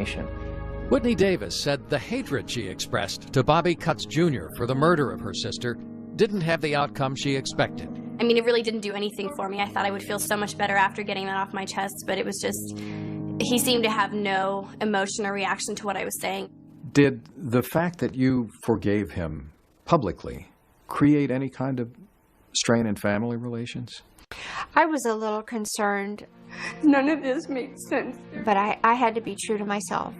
information. Whitney Davis said the hatred she expressed to Bobby Cutts Jr. for the murder of her sister didn't have the outcome she expected. I mean, it really didn't do anything for me. I thought I would feel so much better after getting that off my chest, but it was just, he seemed to have no emotion or reaction to what I was saying. Did the fact that you forgave him publicly create any kind of strain in family relations? I was a little concerned. None of this makes sense. But I had to be true to myself.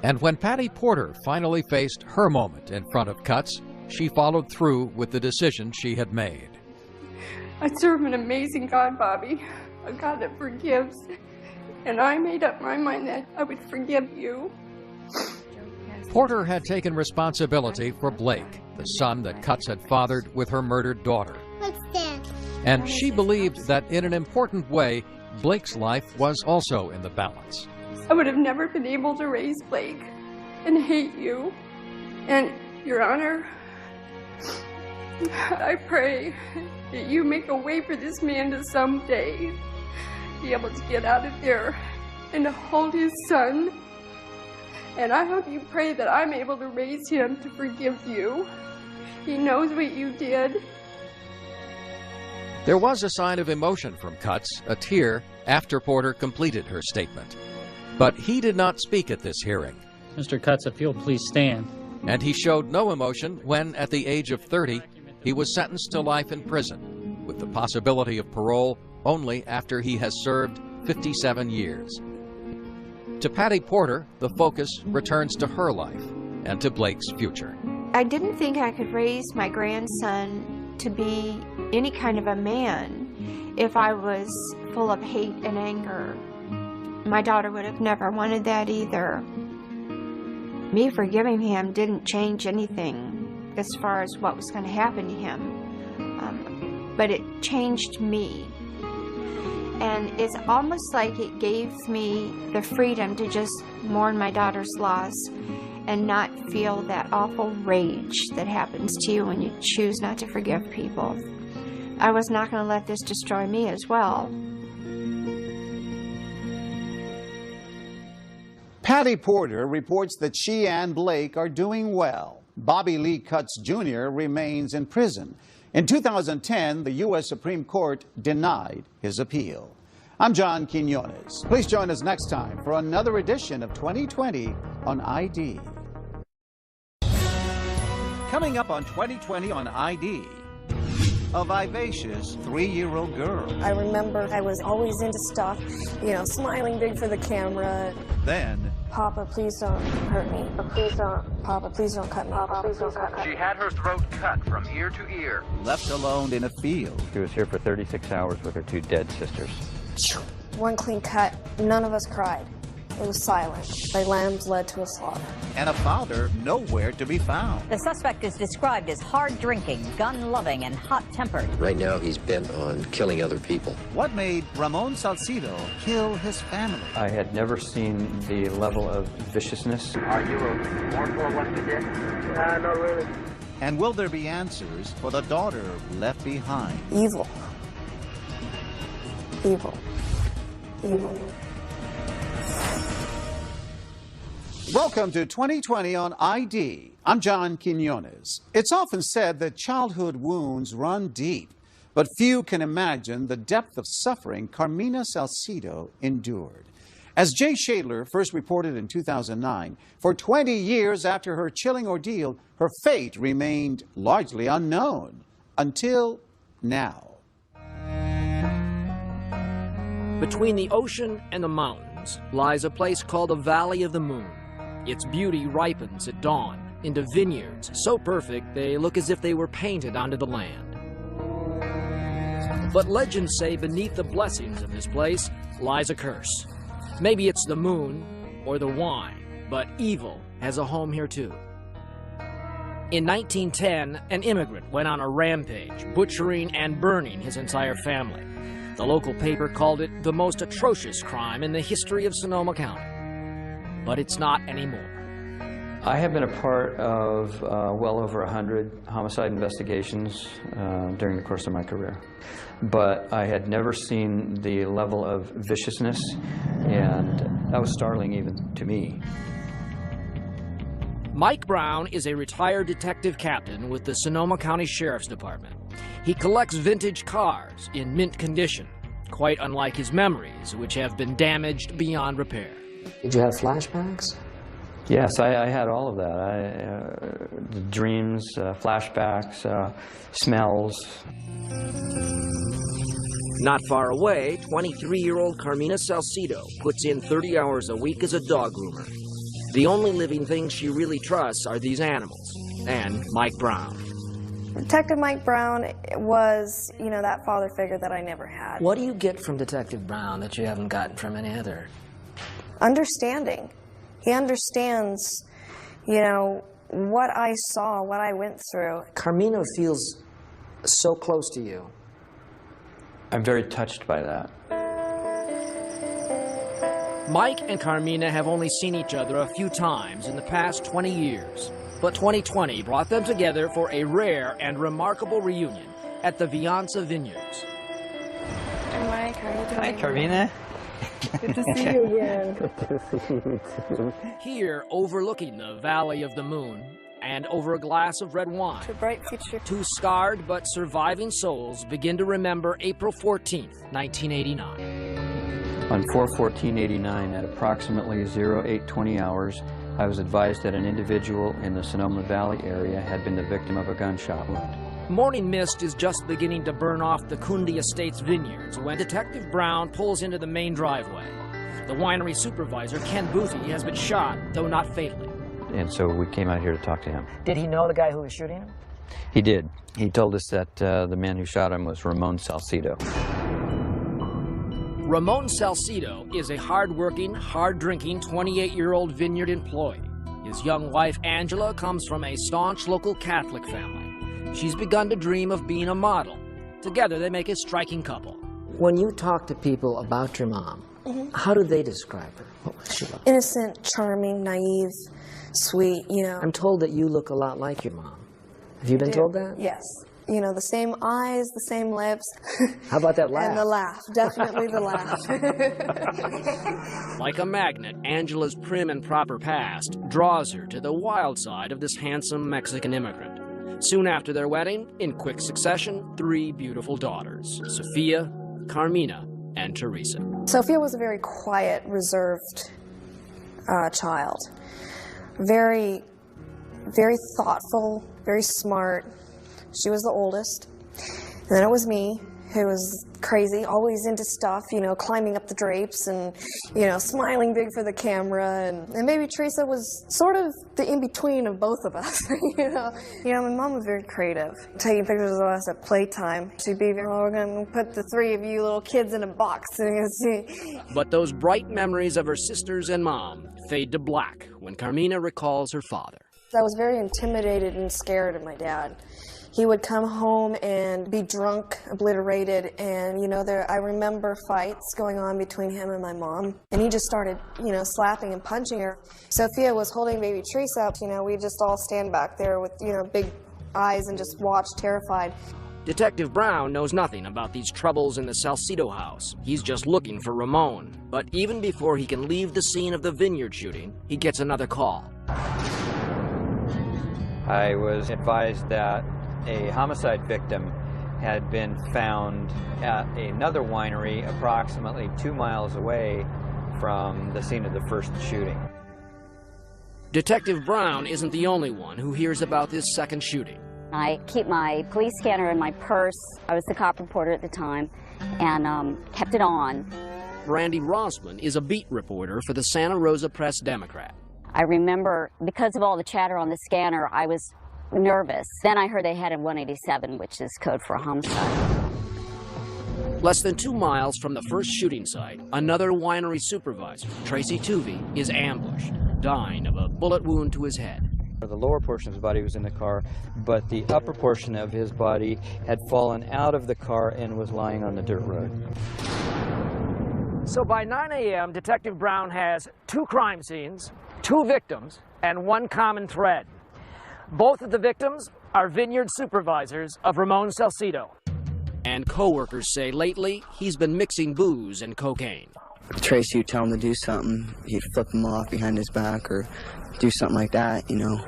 And when Patty Porter finally faced her moment in front of Cutts, she followed through with the decision she had made. I serve an amazing God, Bobby, a God that forgives. And I made up my mind that I would forgive you. Porter had taken responsibility for Blake, the son that Cutts had fathered with her murdered daughter. And she believed that in an important way, Blake's life was also in the balance. I would have never been able to raise Blake and hate you. And, Your Honor, I pray that you make a way for this man to someday be able to get out of there and to hold his son. And I hope you pray that I'm able to raise him to forgive you. He knows what you did. There was a sign of emotion from Cutts, a tear, after Porter completed her statement. But he did not speak at this hearing. Mr. Cutts, if you'll please stand. And he showed no emotion when, at the age of 30, he was sentenced to life in prison, with the possibility of parole only after he has served 57 years. To Patty Porter, the focus returns to her life and to Blake's future. I didn't think I could raise my grandson to be any kind of a man if I was full of hate and anger. My daughter would have never wanted that either. Me forgiving him didn't change anything as far as what was going to happen to him, but it changed me. And it's almost like it gave me the freedom to just mourn my daughter's loss and not feel that awful rage that happens to you when you choose not to forgive people. I was not going to let this destroy me as well. Patty Porter reports that she and Blake are doing well. Bobby Lee Cutts Jr. remains in prison. In 2010, the U.S. Supreme Court denied his appeal. I'm John Quinones. Please join us next time for another edition of 2020 on ID. Coming up on 2020 on ID, a vivacious 3-year-old girl. I remember I was always into stuff, you know, smiling big for the camera. Then, Papa, please don't hurt me. Please don't. Papa, please don't cut me. Papa, please don't cut me. She had her throat cut from ear to ear. left alone in a field. She was here for 36 hours with her 2 dead sisters. One clean cut. None of us cried. It was silent. Like lambs led to a slaughter. And a father nowhere to be found. The suspect is described as hard-drinking, gun-loving, and hot-tempered. Right now, he's bent on killing other people. What made Ramon Salcido kill his family? I had never seen the level of viciousness. Are you remorse for what you did? Not really. And will there be answers for the daughter left behind? Evil. Evil. Evil. Welcome to 2020 on ID. I'm John Quinones. It's often said that childhood wounds run deep, but few can imagine the depth of suffering Carmina Salcido endured. As Jay Shadler first reported in 2009, for 20 years after her chilling ordeal, her fate remained largely unknown until now. Between the ocean and the mountains lies a place called the Valley of the Moon. Its beauty ripens at dawn into vineyards so perfect they look as if they were painted onto the land. But legends say beneath the blessings of this place lies a curse. Maybe it's the moon or the wine, but evil has a home here too. In 1910, an immigrant went on a rampage, butchering and burning his entire family. The local paper called it the most atrocious crime in the history of Sonoma County. But it's not anymore. I have been a part of well over 100 homicide investigations during the course of my career. But I had never seen the level of viciousness and That was startling even to me. Mike Brown is a retired detective captain with the Sonoma County Sheriff's Department. He collects vintage cars in mint condition, quite unlike his memories, which have been damaged beyond repair. Did you have flashbacks? Yes, I had all of that. The dreams, flashbacks, smells. Not far away, 23-year-old Carmina Salcido puts in 30 hours a week as a dog groomer. The only living things she really trusts are these animals and Mike Brown. Detective Mike Brown was, you know, that father figure that I never had. What do you get from Detective Brown that you haven't gotten from any other? Understanding. He understands, you know, what I saw, what I went through. Carmina feels so close to you. I'm very touched by that. Mike and Carmina have only seen each other a few times in the past 20 years, but 2020 brought them together for a rare and remarkable reunion at the Vianza Vineyards. Mike, how are you doing? Hi, Carmina. Good to see you again. Good to see you too. Here, overlooking the Valley of the Moon, and over a glass of red wine, To a bright future. two scarred but surviving souls begin to remember April 14th, 1989. On 4/14/89, at approximately 0820 hours, I was advised that an individual in the Sonoma Valley area had been the victim of a gunshot wound. Morning mist is just beginning to burn off the Kundi Estates vineyards when Detective Brown pulls into the main driveway. The winery supervisor, Ken Boothie, has been shot, though not fatally. And so we came out here to talk to him. Did he know the guy who was shooting him? He did. He told us that the man who shot him was Ramon Salcido. Ramon Salcido is a hard-working, hard-drinking 28-year-old vineyard employee. His young wife, Angela, comes from a staunch local Catholic family. She's begun to dream of being a model. Together, they make a striking couple. When you talk to people about your mom, how do they describe her? What was she like? Innocent, charming, naive, sweet, you know. I'm told that you look a lot like your mom. Have you been told that? Yes. You know, the same eyes, the same lips. How about that laugh? And the laugh. Definitely the laugh. Like a magnet, Angela's prim and proper past draws her to the wild side of this handsome Mexican immigrant. Soon after their wedding, in quick succession, 3 beautiful daughters, Sophia, Carmina, and Teresa. Sophia was a very quiet, reserved child. Very, very thoughtful, very smart. She was the oldest. And then it was me, who was crazy, always into stuff, you know, climbing up the drapes and, you know, smiling big for the camera. And maybe Teresa was sort of the in-between of both of us, you know. You know, my mom was very creative, taking pictures of us at playtime. She'd be, oh, we're going to put the 3 of you little kids in a box and see. But those bright memories of her sisters and mom fade to black when Carmina recalls her father. I was very intimidated and scared of my dad. He would come home and be drunk, obliterated, and, you know, I remember fights going on between him and my mom. And he just started, you know, slapping and punching her. Sophia was holding baby Teresa up. You know, we just all stand back there with, you know, big eyes and just watch, terrified. Detective Brown knows nothing about these troubles in the Salcido house. He's just looking for Ramon. But even before he can leave the scene of the vineyard shooting, he gets another call. I was advised that a homicide victim had been found at another winery approximately 2 miles away from the scene of the first shooting. Detective Brown isn't the only one who hears about this second shooting. I keep my police scanner in my purse. I was the cop reporter at the time and kept it on. Randy Rossman is a beat reporter for the Santa Rosa Press-Democrat. I remember, because of all the chatter on the scanner, I was nervous. Then I heard they had a 187, which is code for a homicide. Less than 2 miles from the first shooting site, another winery supervisor, Tracy Tuvey, is ambushed, dying of a bullet wound to his head. The lower portion of his body was in the car, but the upper portion of his body had fallen out of the car and was lying on the dirt road. So by 9 a.m., Detective Brown has 2 crime scenes, 2 victims, and 1 common thread. Both of the victims are vineyard supervisors of Ramon Salcido. And co-workers say lately he's been mixing booze and cocaine. Tracy would tell him to do something, he'd flip him off behind his back or do something like that, you know,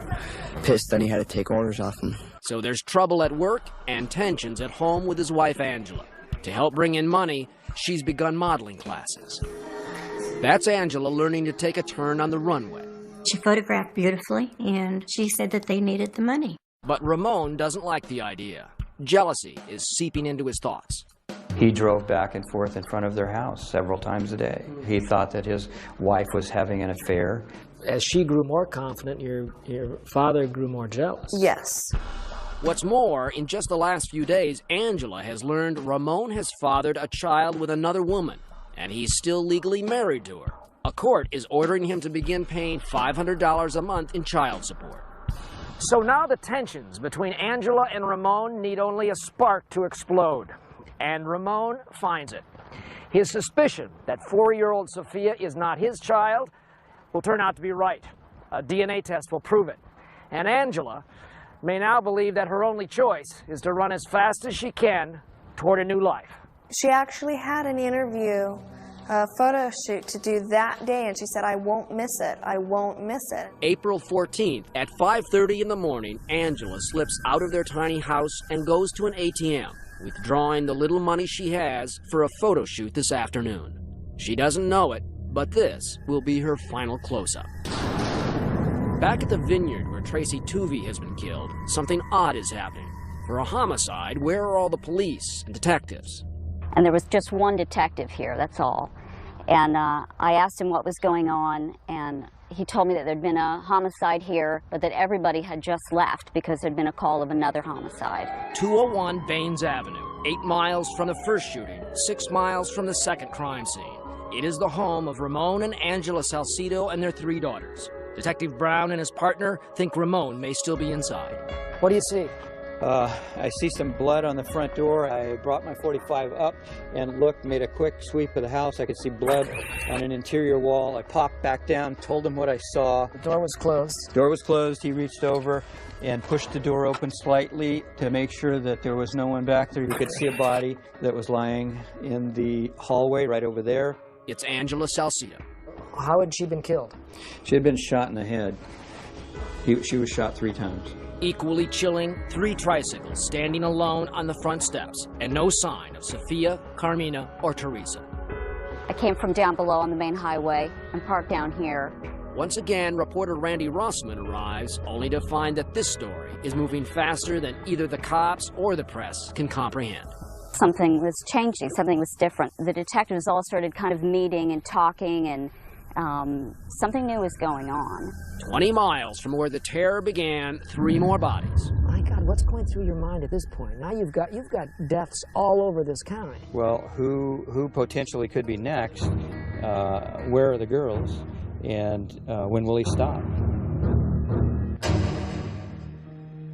pissed that he had to take orders off him. So there's trouble at work and tensions at home with his wife, Angela. To help bring in money, she's begun modeling classes. That's Angela learning to take a turn on the runway. She photographed beautifully, and she said that they needed the money. But Ramon doesn't like the idea. Jealousy is seeping into his thoughts. He drove back and forth in front of their house several times a day. He thought that his wife was having an affair. As she grew more confident, your father grew more jealous. Yes. What's more, in just the last few days, Angela has learned Ramon has fathered a child with another woman, and he's still legally married to her. A court is ordering him to begin paying $500 a month in child support. So now the tensions between Angela and Ramon need only a spark to explode. And Ramon finds it. His suspicion that 4-year-old Sophia is not his child will turn out to be right. A DNA test will prove it. And Angela may now believe that her only choice is to run as fast as she can toward a new life. She actually had an interview, a photo shoot to do that day, and she said, I won't miss it. I won't miss it. April 14th at 5:30 in the morning, Angela slips out of their tiny house and goes to an ATM, withdrawing the little money she has for a photo shoot this afternoon. She doesn't know it, but this will be her final close-up. Back at the vineyard where Tracy Tuvey has been killed, something odd is happening. For a homicide, where are all the police and detectives? And there was just one detective here, that's all. And I asked him what was going on, and he told me that there'd been a homicide here, but that everybody had just left because there'd been a call of another homicide. 201 Baines Avenue, 8 miles from the first shooting, 6 miles from the second crime scene. It is the home of Ramon and Angela Salcido and their 3 daughters. Detective Brown and his partner think Ramon may still be inside. What do you see? I see some blood on the front door. I brought my .45 up and looked, made a quick sweep of the house. I could see blood on an interior wall. I popped back down, told him what I saw. The door was closed. Door was closed. He reached over and pushed the door open slightly to make sure that there was no one back there. You could see a body that was lying in the hallway right over there. It's Angela Salcido. How had she been killed? She had been shot in the head. She was shot 3 times. Equally chilling, 3 tricycles standing alone on the front steps, and no sign of Sophia, Carmina, or Teresa. I came from down below on the main highway and parked down here. Once again, reporter Randy Rossman arrives, only to find that this story is moving faster than either the cops or the press can comprehend. Something was changing, something was different. The detectives all started kind of meeting and talking, and something new was going on. 20 miles from where the terror began, 3 more bodies. My God, what's going through your mind at this point? Now you've got deaths all over this county. Well, who potentially could be next? Where are the girls? And when will he stop?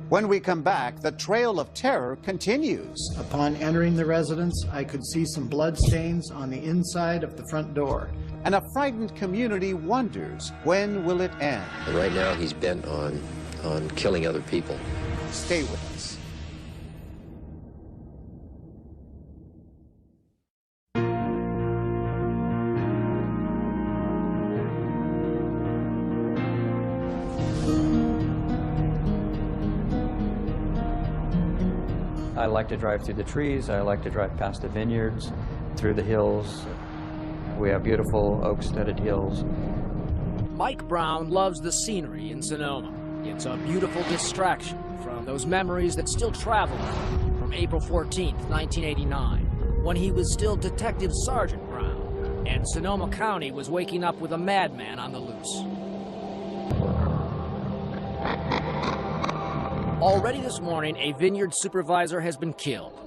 When we come back, the trail of terror continues. Upon entering the residence, I could see some blood stains on the inside of the front door. And a frightened community wonders, when will it end? And right now, he's bent on killing other people. Stay with us. I like to drive through the trees. I like to drive past the vineyards, through the hills. We have beautiful oak-studded hills. Mike Brown loves the scenery in Sonoma. It's a beautiful distraction from those memories that still travel from April 14th, 1989, when he was still Detective Sergeant Brown, and Sonoma County was waking up with a madman on the loose. Already this morning, a vineyard supervisor has been killed,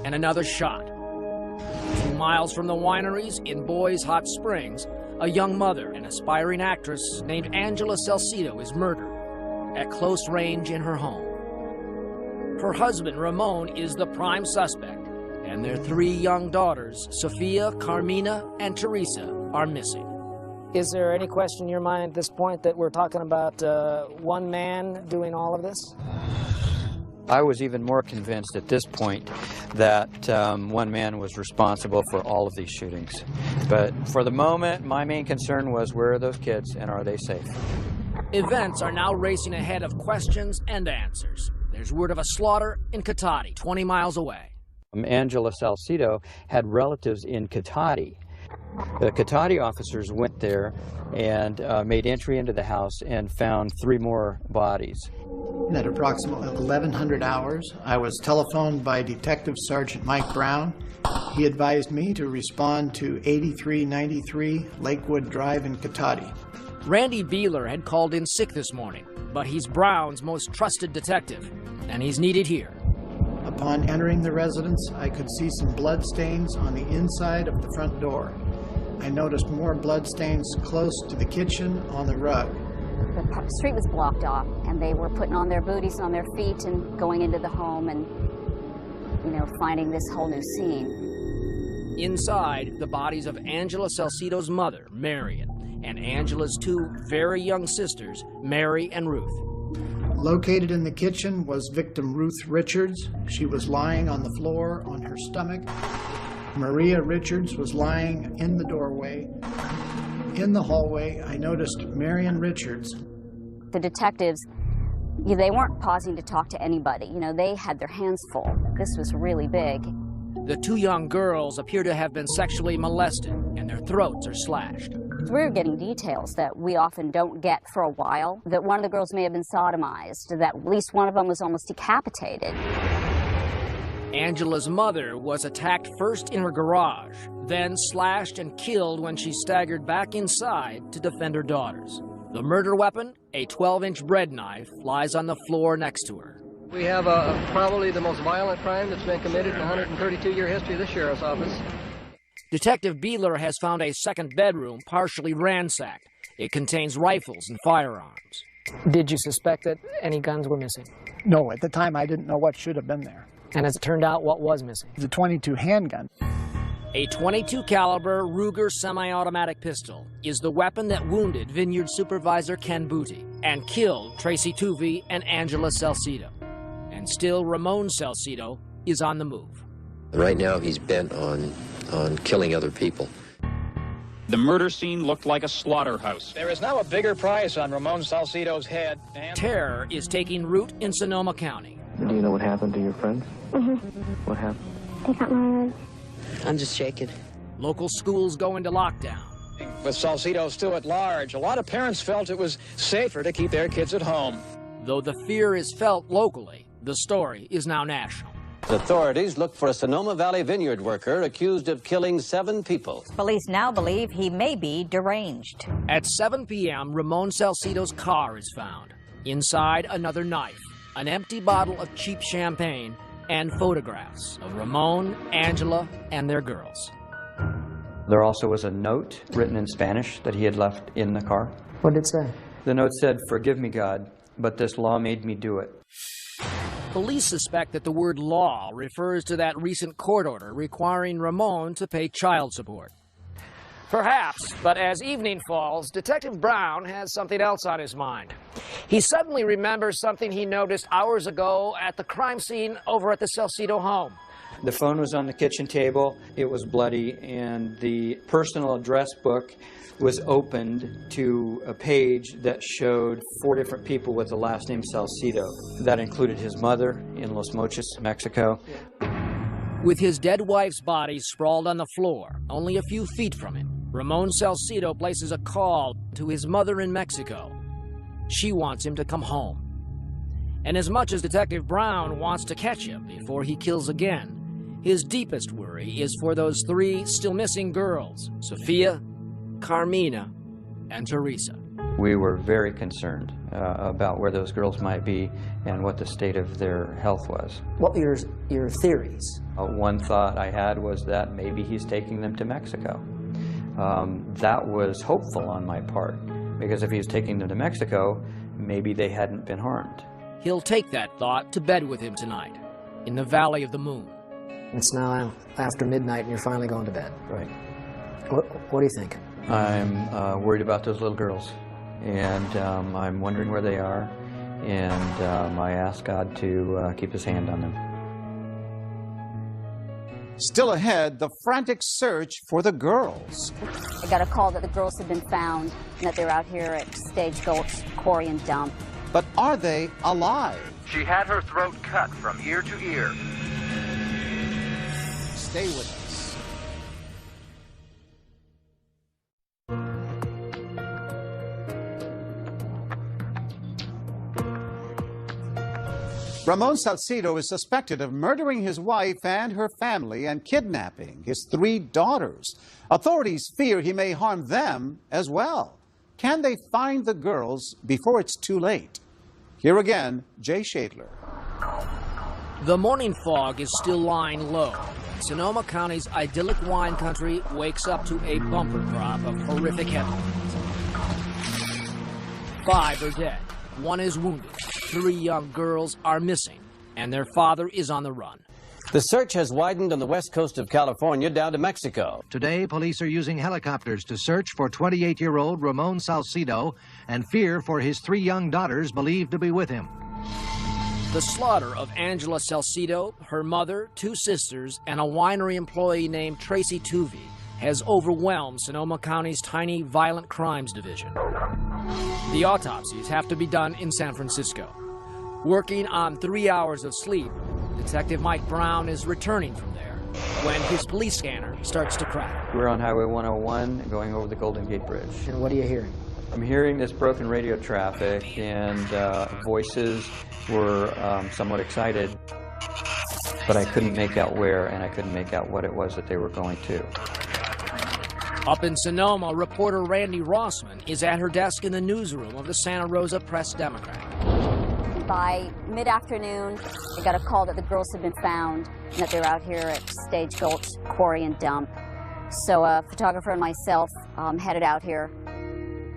and another shot. 2 miles from the wineries in Boys Hot Springs, a young mother and aspiring actress named Angela Salcido is murdered at close range in her home. Her husband, Ramon, is the prime suspect, and their 3 young daughters, Sophia, Carmina, and Teresa, are missing. Is there any question in your mind at this point that we're talking about one man doing all of this? I was even more convinced at this point that one man was responsible for all of these shootings. But for the moment, my main concern was, where are those kids and are they safe? Events are now racing ahead of questions and answers. There's word of a slaughter in Cotati, 20 miles away. Angela Salcido had relatives in Cotati. The Cotati officers went there and made entry into the house and found 3 more bodies. At approximately 1100 hours, I was telephoned by Detective Sergeant Mike Brown. He advised me to respond to 8393 Lakewood Drive in Cotati. Randy Beeler had called in sick this morning, but he's Brown's most trusted detective, and he's needed here. Upon entering the residence, I could see some blood stains on the inside of the front door. I noticed more blood stains close to the kitchen on the rug. The street was blocked off, and they were putting on their booties on their feet and going into the home and, finding this whole new scene. Inside, the bodies of Angela Salcido's mother, Marion, and Angela's 2 very young sisters, Mary and Ruth. Located in the kitchen was victim Ruth Richards. She was lying on the floor on her stomach. Maria Richards was lying in the doorway. In the hallway, I noticed Marion Richards. The detectives, they weren't pausing to talk to anybody. They had their hands full. This was really big. The 2 young girls appear to have been sexually molested, and their throats are slashed. We were getting details that we often don't get for a while, that one of the girls may have been sodomized, that at least one of them was almost decapitated. Angela's mother was attacked first in her garage, then slashed and killed when she staggered back inside to defend her daughters. The murder weapon, a 12-inch bread knife, lies on the floor next to her. We have probably the most violent crime that's been committed in the 132-year history of the Sheriff's Office. Detective Beeler has found a second bedroom partially ransacked. It contains rifles and firearms. Did you suspect that any guns were missing? No, at the time I didn't know what should have been there. And as it turned out, what was missing? The .22 handgun. A .22 caliber Ruger semi-automatic pistol is the weapon that wounded Vineyard Supervisor Ken Booty and killed Tracy Tuvey and Angela Salcido. And still, Ramon Salcido is on the move. Right now, he's bent on killing other people. The murder scene looked like a slaughterhouse. There is now a bigger price on Ramon Salcido's head. Terror is taking root in Sonoma County. Do you know what happened to your friends? Mm-hmm. What happened? They got murdered. I'm just shaking. Local schools go into lockdown. With Salcido still at large, a lot of parents felt it was safer to keep their kids at home. Though the fear is felt locally, the story is now national. Authorities look for a Sonoma Valley vineyard worker accused of killing 7 people. Police now believe he may be deranged. At 7 p.m., Ramon Salcido's car is found. Inside, another knife, an empty bottle of cheap champagne, and photographs of Ramon, Angela, and their girls. There also was a note written in Spanish that he had left in the car. What did it say? The note said, "Forgive me, God, but this law made me do it." Police suspect that the word law refers to that recent court order requiring Ramon to pay child support. Perhaps, but as evening falls, Detective Brown has something else on his mind. He suddenly remembers something he noticed hours ago at the crime scene over at the Salcido home. The phone was on the kitchen table, it was bloody, and the personal address book was opened to a page that showed 4 different people with the last name Salcido. That included his mother in Los Mochis, Mexico. With his dead wife's body sprawled on the floor, only a few feet from him, Ramon Salcido places a call to his mother in Mexico. She wants him to come home. And as much as Detective Brown wants to catch him before he kills again, his deepest worry is for those 3 still missing girls, Sophia, Carmina, and Teresa. We were very concerned about where those girls might be and what the state of their health was. What were your theories? One thought I had was that maybe he's taking them to Mexico. That was hopeful on my part, because if he was taking them to Mexico, maybe they hadn't been harmed. He'll take that thought to bed with him tonight, in the Valley of the Moon. It's now after midnight and you're finally going to bed. Right. What do you think? I'm worried about those little girls, and I'm wondering where they are, and I asked God to keep his hand on them. Still ahead, the frantic search for the girls. I got a call that the girls had been found and that they're out here at Stagecoach Quarry and Dump. But are they alive? She had her throat cut from ear to ear. Stay with us. Ramon Salcido is suspected of murdering his wife and her family and kidnapping his 3 daughters. Authorities fear he may harm them as well. Can they find the girls before it's too late? Here again, Jay Shadler. The morning fog is still lying low. Sonoma County's idyllic wine country wakes up to a bumper crop of horrific headlines. 5 are dead. 1 is wounded. 3 young girls are missing, and their father is on the run. The search has widened on the west coast of California down to Mexico. Today, police are using helicopters to search for 28-year-old Ramon Salcido and fear for his 3 young daughters believed to be with him. The slaughter of Angela Salcido, her mother, 2 sisters, and a winery employee named Tracy Tuvey has overwhelmed Sonoma County's tiny violent crimes division. The autopsies have to be done in San Francisco. Working on 3 hours of sleep, Detective Mike Brown is returning from there when his police scanner starts to crack. We're on Highway 101 going over the Golden Gate Bridge. And what are you hearing? I'm hearing this broken radio traffic, and voices were somewhat excited, but I couldn't make out where, and I couldn't make out what it was that they were going to. Up in Sonoma, reporter Randy Rossman is at her desk in the newsroom of the Santa Rosa Press-Democrat. By mid-afternoon, I got a call that the girls had been found and that they're out here at Stagecoach Quarry and Dump. So a photographer and myself headed out here.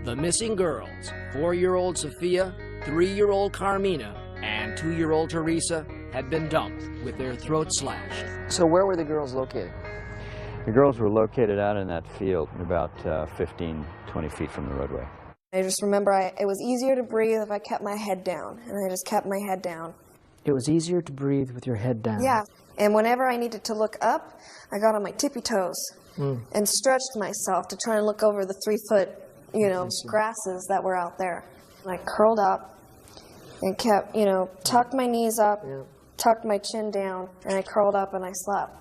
The missing girls, 4-year-old Sophia, 3-year-old Carmina, and 2-year-old Teresa, had been dumped with their throats slashed. So where were the girls located? The girls were located out in that field, about 15, 20 feet from the roadway. I just remember it was easier to breathe if I kept my head down, and I just kept my head down. It was easier to breathe with your head down. Yeah, and whenever I needed to look up, I got on my tippy toes and stretched myself to try and look over the 3-foot, grasses that were out there. And I curled up and kept, tucked my knees up, tucked my chin down, and I curled up and I slept.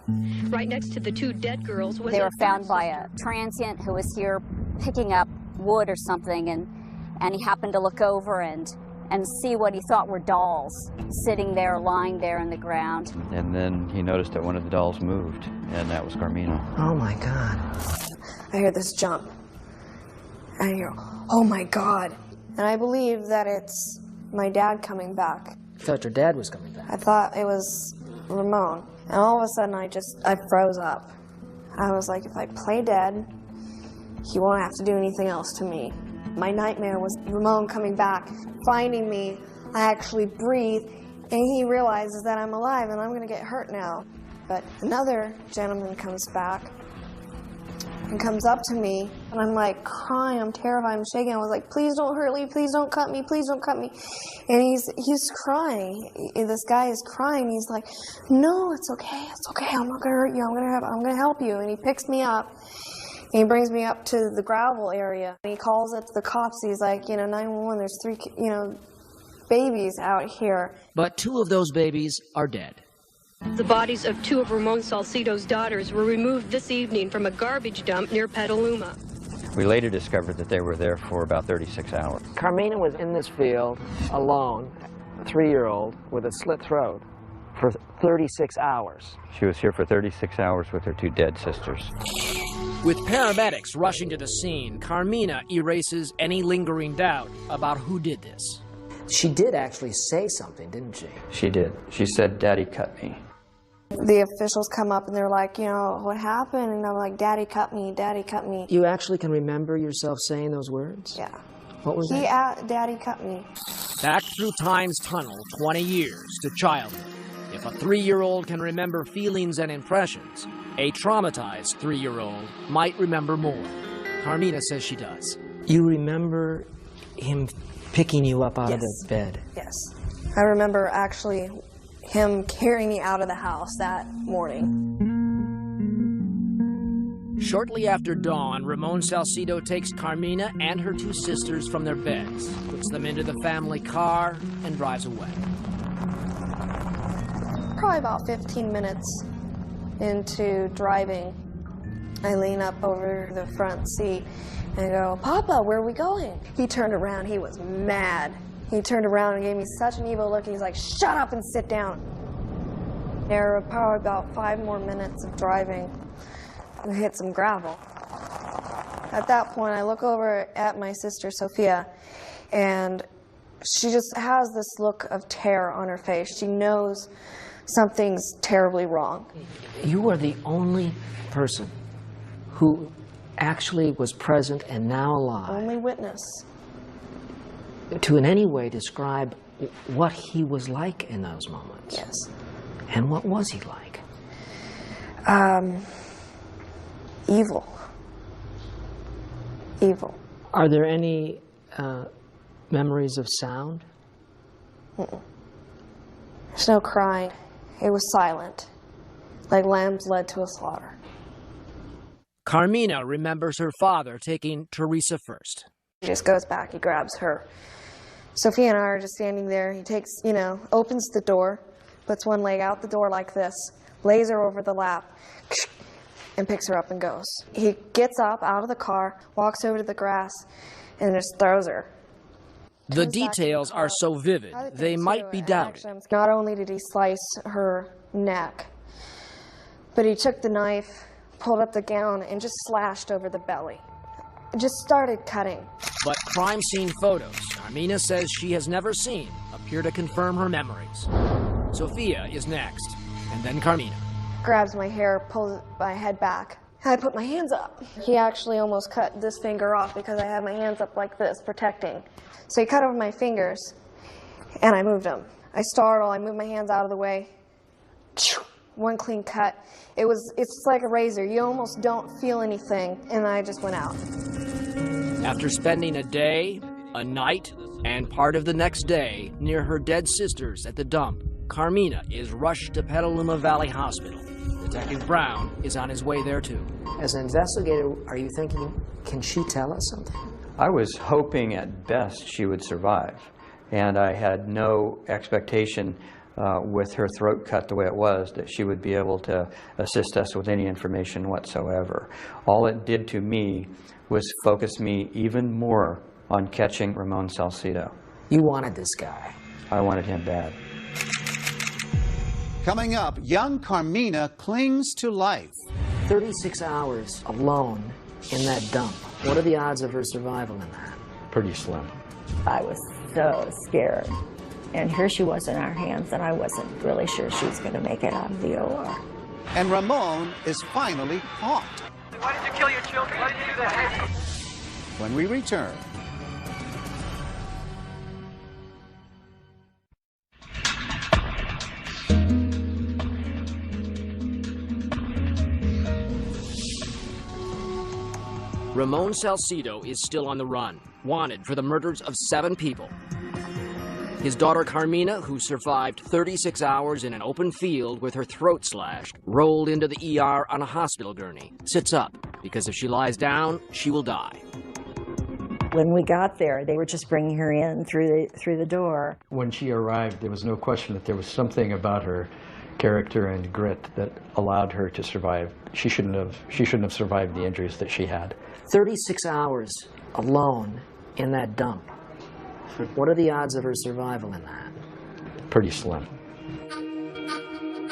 Right next to the 2 dead girls was They were found by a transient who was here picking up wood or something, and he happened to look over and see what he thought were dolls sitting there, lying there in the ground. And then he noticed that one of the dolls moved, and that was Carmina. Oh my God. I hear this jump, and I hear, oh my God. And I believe that it's my dad coming back. You thought your dad was coming back? I thought it was Ramon. And all of a sudden I froze up. I was like, if I play dead, he won't have to do anything else to me. My nightmare was Ramon coming back, finding me. I actually breathe, and he realizes that I'm alive and I'm going to get hurt now. But another gentleman comes back and comes up to me, and I'm like crying, I'm terrified, I'm shaking. I was like, please don't hurt me, please don't cut me, please don't cut me. And he's crying. This guy is crying. He's like, no, it's okay, I'm not going to hurt you, I'm going to help you. And he picks me up. He brings me up to the gravel area. He calls up the cops. He's like, 911, there's 3, babies out here. But 2 of those babies are dead. The bodies of 2 of Ramon Salcido's daughters were removed this evening from a garbage dump near Petaluma. We later discovered that they were there for about 36 hours. Carmina was in this field alone, a 3-year-old with a slit throat, for 36 hours. She was here for 36 hours with her 2 dead sisters. With paramedics rushing to the scene, Carmina erases any lingering doubt about who did this. She did actually say something, didn't she? She did. She said, "Daddy cut me." The officials come up and they're like, what happened? And I'm like, Daddy cut me, Daddy cut me. You actually can remember yourself saying those words? Yeah. What was that? Daddy cut me. Back through time's tunnel, 20 years to childhood. If a 3-year-old can remember feelings and impressions, a traumatized 3-year-old might remember more. Carmina says she does. You remember him picking you up out of Yes. the bed? Yes. I remember actually him carrying me out of the house that morning. Shortly after dawn, Ramon Salcido takes Carmina and her two sisters from their beds, puts them into the family car, and drives away. Probably about 15 minutes into driving, I lean up over the front seat and go, "Papa, where are we going?" He turned around. He was mad. He turned around and gave me such an evil look. He's like, "Shut up and sit down." There were probably about 5 more minutes of driving. We hit some gravel. At that point, I look over at my sister, Sophia, and she just has this look of terror on her face. She knows something's terribly wrong. You were the only person who actually was present and now alive Only witness. to in any way describe what he was like in those moments. Yes. And what was he like? Evil. Evil. Are there any memories of sound? Mm-mm. There's no crying. It was silent, like lambs led to a slaughter. Carmina remembers her father taking Teresa first. He just goes back, he grabs her. Sophia and I are just standing there. He takes, opens the door, puts one leg out the door like this, lays her over the lap, and picks her up and goes. He gets up out of the car, walks over to the grass, and just throws her. The details are so vivid, they might be doubted. Not only did he slice her neck, but he took the knife, pulled up the gown, and just slashed over the belly. Just started cutting. But crime scene photos Carmina says she has never seen appear to confirm her memories. Sophia is next, and then Carmina. Grabs my hair, pulls my head back. I put my hands up. He actually almost cut this finger off because I had my hands up like this, protecting. So he cut over my fingers, and I moved them. I startle, I moved my hands out of the way. One clean cut. It's like a razor. You almost don't feel anything, and I just went out. After spending a day, a night, and part of the next day near her dead sisters at the dump, Carmina is rushed to Petaluma Valley Hospital. Detective Brown is on his way there too. As an investigator, are you thinking, can she tell us something? I was hoping at best she would survive, and I had no expectation with her throat cut the way it was that she would be able to assist us with any information whatsoever. All it did to me was focus me even more on catching Ramon Salcido. You wanted this guy. I wanted him bad. Coming up, young Carmina clings to life. 36 hours alone in that dump. What are the odds of her survival in that? Pretty slim. I was so scared. And here she was in our hands, and I wasn't really sure she was going to make it out of the OR. And Ramon is finally caught. Why did you kill your children? Why did you do that? When we return. Ramon Salcido is still on the run, wanted for the murders of 7 people. His daughter Carmina, who survived 36 hours in an open field with her throat slashed, rolled into the ER on a hospital gurney, sits up, because if she lies down, she will die. When we got there, they were just bringing her in through the door. When she arrived, there was no question that there was something about her character and grit that allowed her to survive. She shouldn't have survived the injuries that she had. 36 hours alone in that dump. What are the odds of her survival in that? Pretty slim.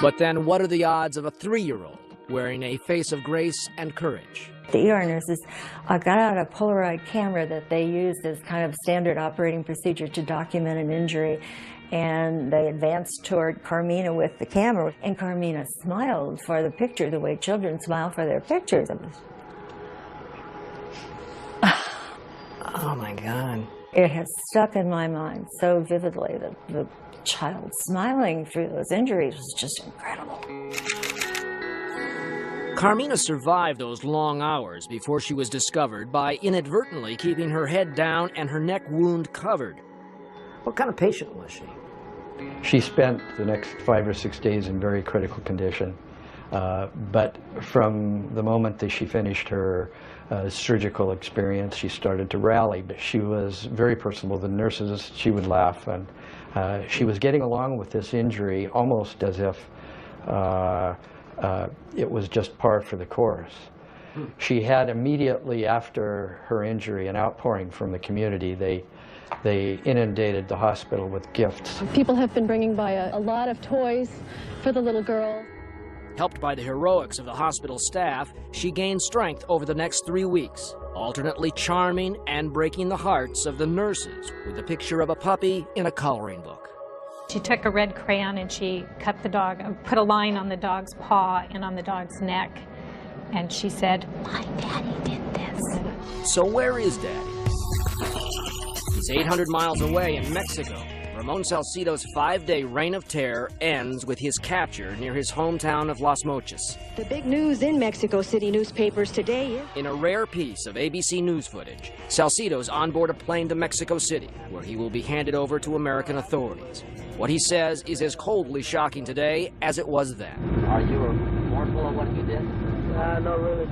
But then what are the odds of a 3-year-old wearing a face of grace and courage? The ER nurses got out a Polaroid camera that they used as kind of standard operating procedure to document an injury, and they advanced toward Carmina with the camera, and Carmina smiled for the picture the way children smile for their pictures. Oh my God. It has stuck in my mind so vividly that the child smiling through those injuries was just incredible. Carmina survived those long hours before she was discovered by inadvertently keeping her head down and her neck wound covered. What kind of patient was she? She spent the next 5 or 6 days in very critical condition. But from the moment that she finished her surgical experience, she started to rally. But she was very personable. The nurses, she would laugh, and she was getting along with this injury almost as if it was just par for the course. She had immediately after her injury an outpouring from the community. They inundated the hospital with gifts. People have been bringing by a lot of toys for the little girl. Helped by the heroics of the hospital staff, she gained strength over the next 3 weeks, alternately charming and breaking the hearts of the nurses with a picture of a puppy in a coloring book. She took a red crayon and she cut the dog, put a line on the dog's paw and on the dog's neck, and she said, "My daddy did this." So where is Daddy? He's 800 miles away in Mexico. Ramon Salcido's 5-day reign of terror ends with his capture near his hometown of Las Mochas. The big news in Mexico City newspapers today is... In a rare piece of ABC News footage, Salcido's on board a plane to Mexico City, where he will be handed over to American authorities. What he says is as coldly shocking today as it was then. Are you remorseful of what you did? Not really.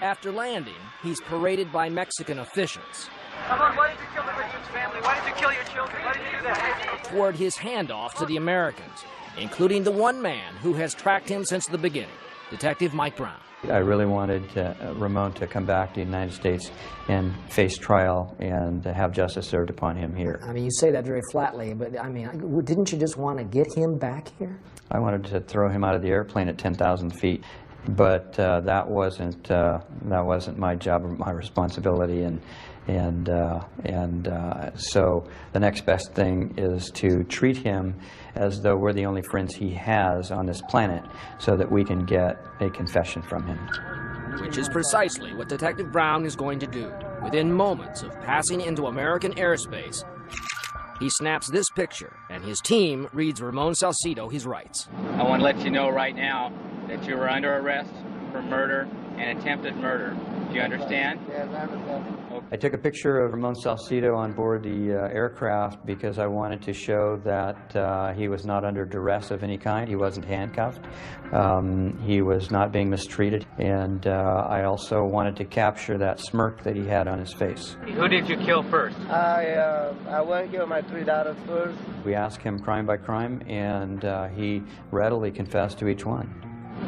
After landing, he's paraded by Mexican officials. Ramon, why did you kill the Richards family? Why did you kill your children? Why did you do that? Toward his handoff to the Americans, including the one man who has tracked him since the beginning, Detective Mike Brown. I really wanted Ramon to come back to the United States and face trial and have justice served upon him here. I mean, you say that very flatly, but I mean, didn't you just want to get him back here? I wanted to throw him out of the airplane at 10,000 feet, but that wasn't my job or my responsibility, and so the next best thing is to treat him as though we're the only friends he has on this planet, so that we can get a confession from him. Which is precisely what Detective Brown is going to do. Within moments of passing into American airspace, he snaps this picture, and his team reads Ramon Salcido his rights. I want to let you know right now that you were under arrest for murder and attempted murder. Do you understand? Yes, I understand. I took a picture of Ramon Salcido on board the aircraft because I wanted to show that he was not under duress of any kind. He wasn't handcuffed. He was not being mistreated. And I also wanted to capture that smirk that he had on his face. Who did you kill first? I went to kill my 3 daughters first. We asked him crime by crime, and he readily confessed to each one.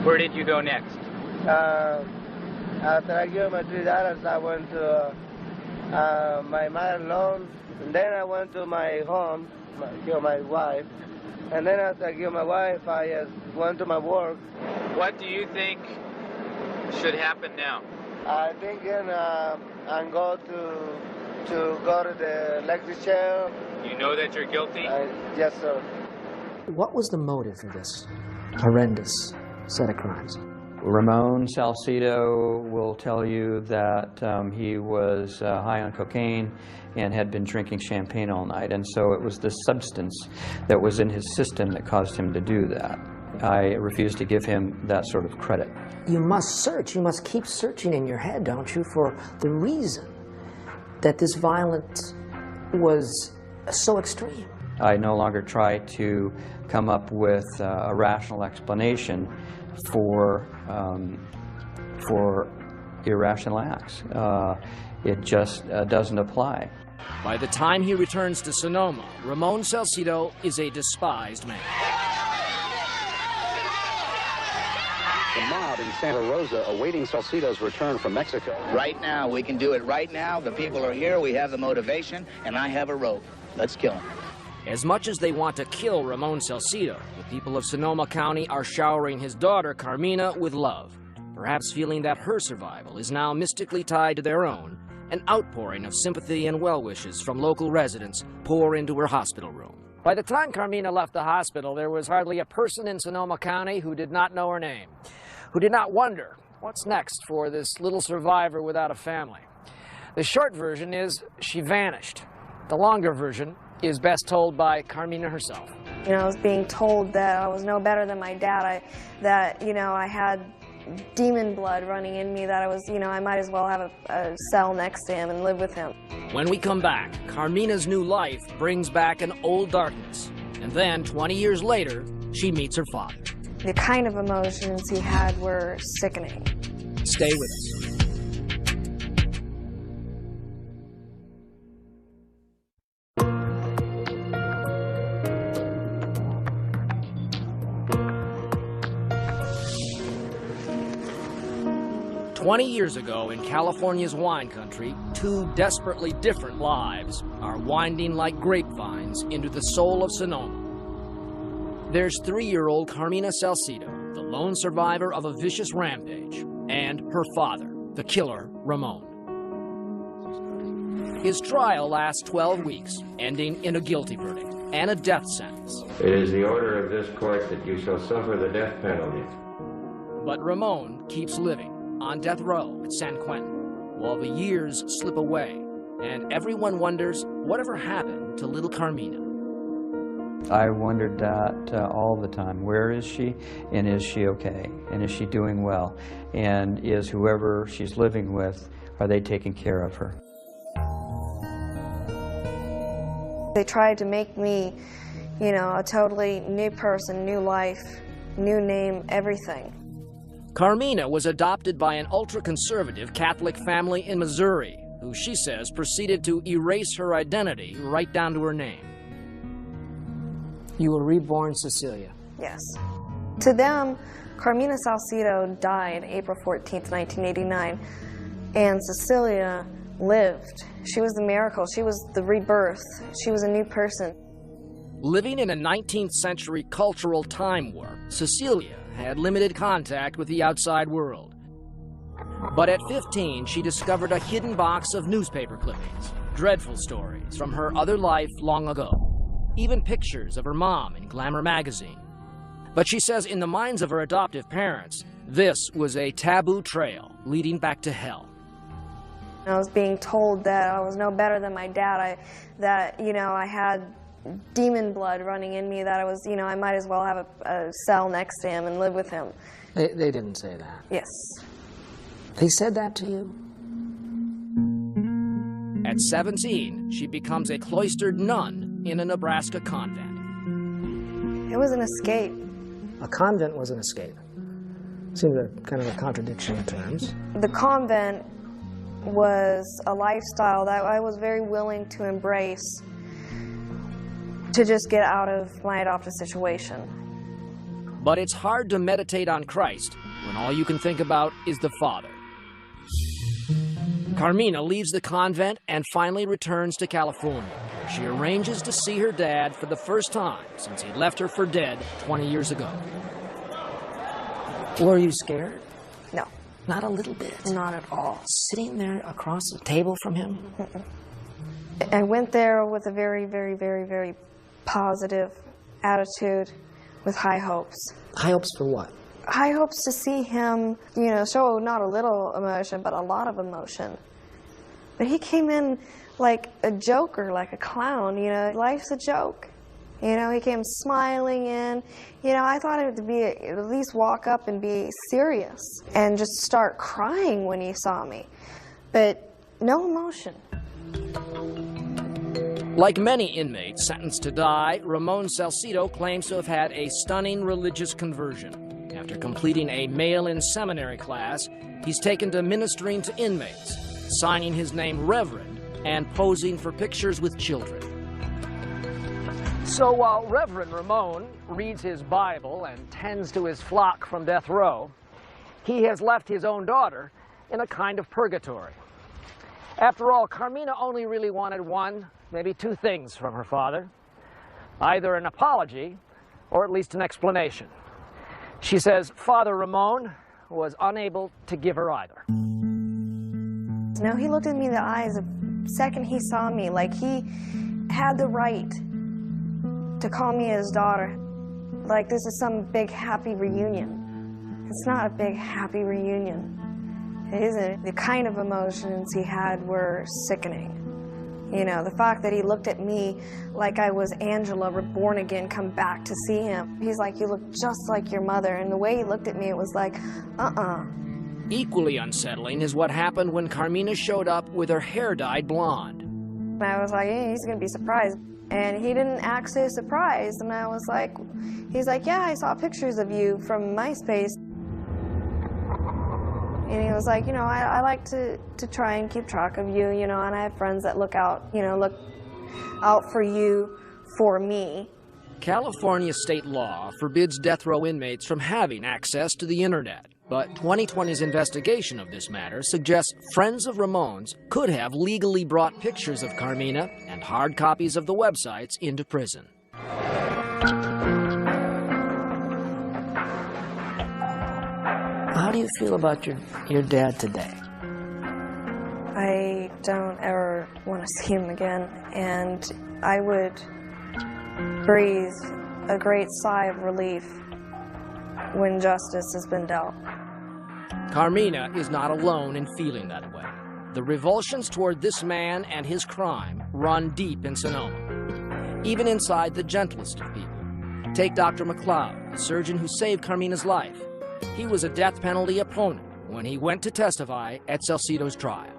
Where did you go next? After I killed my 3 daughters, I went to my mother-in-law, and then I went to my home, killed my wife, and then after I killed my wife, I went to my work. What do you think should happen now? I think I'm going to go to the electric chair. You know that you're guilty? Yes, sir. What was the motive for this horrendous set of crimes? Ramon Salcido will tell you that he was high on cocaine and had been drinking champagne all night, and so it was the substance that was in his system that caused him to do that. I refuse to give him that sort of credit. You must search, you must keep searching in your head, don't you, for the reason that this violence was so extreme. I no longer try to come up with a rational explanation for irrational acts. It just doesn't apply. By the time he returns to Sonoma, Ramon Salcido is a despised man. The mob in Santa Rosa awaiting Salcido's return from Mexico. Right now, we can do it right now. The people are here, we have the motivation, and I have a rope. Let's kill him. As much as they want to kill Ramon Salcido, the people of Sonoma County are showering his daughter, Carmina, with love. Perhaps feeling that her survival is now mystically tied to their own, an outpouring of sympathy and well wishes from local residents pour into her hospital room. By the time Carmina left the hospital, there was hardly a person in Sonoma County who did not know her name, who did not wonder what's next for this little survivor without a family. The short version is she vanished. The longer version is best told by Carmina herself. You know, I was being told that I was no better than my dad, that, you know, I had demon blood running in me that I was, I might as well have a cell next to him and live with him. When we come back, Carmina's new life brings back an old darkness. And then, 20 years later, she meets her father. The kind of emotions he had were sickening. Stay with us. "20 years ago in California's wine country, two desperately different lives are winding like grapevines into the soul of Sonoma. There's 3-year-old Carmina Salcido, the lone survivor of a vicious rampage, and her father, the killer, Ramon. His trial lasts 12 weeks, ending in a guilty verdict and a death sentence. It is the order of this court that you shall suffer the death penalty. But Ramon keeps living on death row at San Quentin, while the years slip away, and everyone wonders whatever happened to little Carmina. I wondered that all the time. Where is she? And is she okay? And is she doing well? And is whoever she's living with, are they taking care of her? They tried to make me, a totally new person, new life, new name, everything. Carmina was adopted by an ultra-conservative Catholic family in Missouri, who she says proceeded to erase her identity right down to her name. You were reborn Cecilia. Yes. To them, Carmina Salcido died April 14th, 1989, and Cecilia lived. She was the miracle. She was the rebirth. She was a new person. Living in a 19th century cultural time warp, Cecilia had limited contact with the outside world. But at 15, she discovered a hidden box of newspaper clippings, dreadful stories from her other life long ago, even pictures of her mom in Glamour magazine. But she says in the minds of her adoptive parents, this was a taboo trail leading back to hell. I was being told that I was no better than my dad, I had demon blood running in me, that I was, I might as well have a cell next to him and live with him. They didn't say that. Yes. They said that to you? At 17, she becomes a cloistered nun in a Nebraska convent. It was an escape. A convent was an escape. Seems a kind of a contradiction in terms. The convent was a lifestyle that I was very willing to embrace to just get out of my adoptive situation. But it's hard to meditate on Christ when all you can think about is the Father. Carmina leaves the convent and finally returns to California, where she arranges to see her dad for the first time since he left her for dead 20 years ago. Were you scared? No. Not a little bit? Not at all. Sitting there across the table from him? I went there with a very, very, very, very positive attitude, with high hopes. High hopes for what? High hopes to see him, show not a little emotion, but a lot of emotion. But he came in like a joker, like a clown, life's a joke. He came smiling in. I thought it would be at least walk up and be serious and just start crying when he saw me. But no emotion. Like many inmates sentenced to die, Ramon Salcido claims to have had a stunning religious conversion. After completing a mail-in seminary class, he's taken to ministering to inmates, signing his name Reverend, and posing for pictures with children. So while Reverend Ramon reads his Bible and tends to his flock from death row, he has left his own daughter in a kind of purgatory. After all, Carmina only really wanted one, maybe two things from her father. Either an apology, or at least an explanation. She says Father Ramon was unable to give her either. No, he looked at me in the eyes the second he saw me, like he had the right to call me his daughter. Like this is some big happy reunion. It's not a big happy reunion. It isn't. The kind of emotions he had were sickening. You know, the fact that he looked at me like I was Angela, reborn again, come back to see him. He's like, you look just like your mother. And the way he looked at me, it was like, Equally unsettling is what happened when Carmina showed up with her hair dyed blonde. And I was like, hey, he's going to be surprised. And he didn't act so surprised. And I was like, he's like, yeah, I saw pictures of you from MySpace. And he was like, you know, I like to try and keep track of you, you know, and I have friends that look out for you, for me. California state law forbids death row inmates from having access to the internet. But 2020's investigation of this matter suggests friends of Ramon's could have legally brought pictures of Carmina and hard copies of the websites into prison. How do you feel about your dad today? I don't ever want to see him again, and I would breathe a great sigh of relief when justice has been dealt. Carmina is not alone in feeling that way. The revulsions toward this man and his crime run deep in Sonoma, even inside the gentlest of people. Take Dr. McLeod, the surgeon who saved Carmina's life. He was a death penalty opponent when he went to testify at Salcido's trial.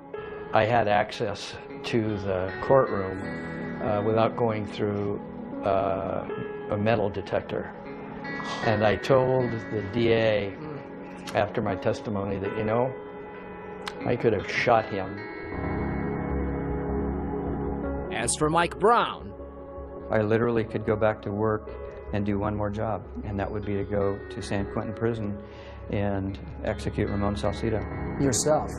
I had access to the courtroom without going through a metal detector. And I told the DA after my testimony that, you know, I could have shot him. As for Mike Brown, I literally could go back to work and do one more job, and that would be to go to San Quentin prison and execute Ramon Salcido. Yourself?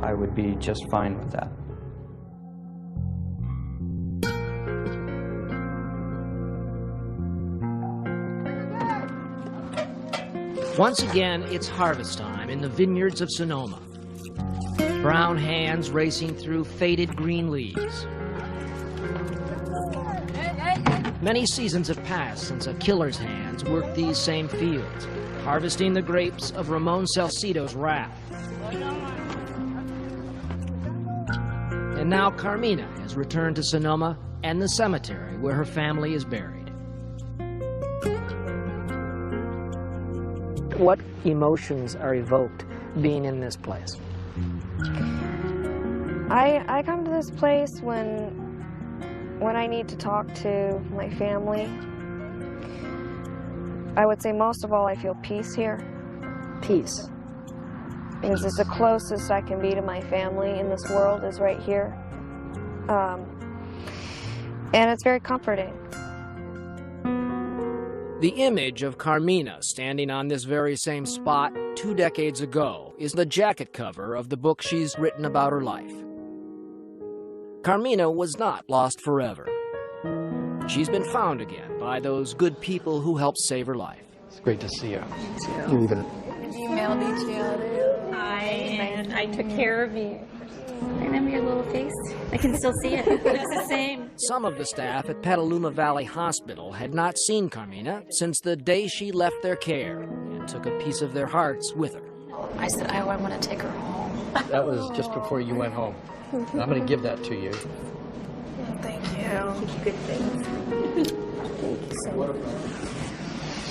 I would be just fine with that. once again, it's harvest time in the vineyards of Sonoma. Brown hands racing through faded green leaves. Many seasons have passed since a killer's hands worked these same fields, harvesting the grapes of Ramon Salcido's wrath. And now Carmina has returned to Sonoma and the cemetery where her family is buried. What emotions are evoked being in this place? I come to this place when I need to talk to my family. I would say most of all I feel peace here. Peace. Because it's the closest I can be to my family in this world is right here. And it's very comforting. The image of Carmina standing on this very same spot 2 decades ago is the jacket cover of the book she's written about her life. Carmina was not lost forever. She's been found again by those good people who helped save her life. It's great to see you. You even emailed each other. I took care of you. Remember your little face? I can still see it. It's the same. Some of the staff at Petaluma Valley Hospital had not seen Carmina since the day she left their care and took a piece of their hearts with her. I said, I want to take her home. That was just before you went home. I'm going to give that to you. Thank you. Good things. Thank you so much.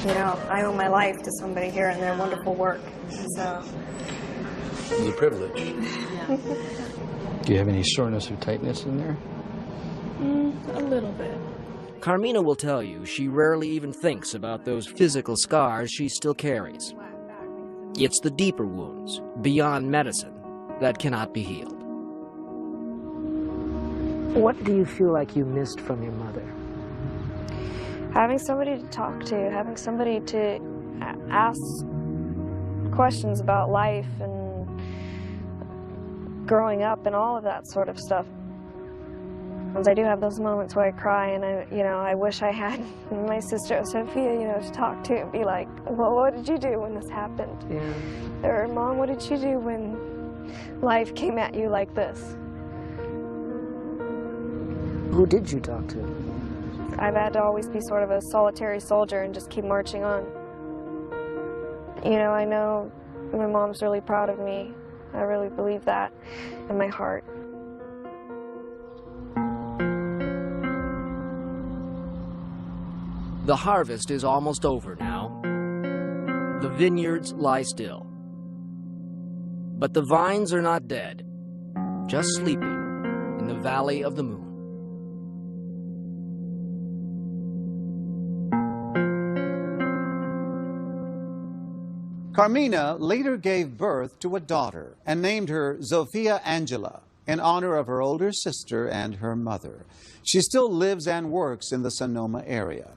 You know, I owe my life to somebody here and their wonderful work. So. It's a privilege. Do you have any soreness or tightness in there? A little bit. Carmina will tell you she rarely even thinks about those physical scars she still carries. It's the deeper wounds, beyond medicine, that cannot be healed. What do you feel like you missed from your mother? Having somebody to talk to, having somebody to ask questions about life and growing up and all of that sort of stuff. I do have those moments where I cry and I wish I had my sister Sophia, to talk to and be like, well, what did you do when this happened? Yeah. Or, Mom, what did you do when life came at you like this? Who did you talk to? I've had to always be sort of a solitary soldier and just keep marching on. I know my mom's really proud of me. I really believe that in my heart. The harvest is almost over now. The vineyards lie still. But the vines are not dead, just sleeping in the Valley of the Moon. Carmina later gave birth to a daughter and named her Zofia Angela in honor of her older sister and her mother. She still lives and works in the Sonoma area.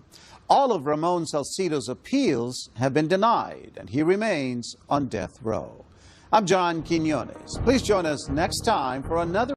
All of Ramon Salcido's appeals have been denied, and he remains on death row. I'm John Quinones. Please join us next time for another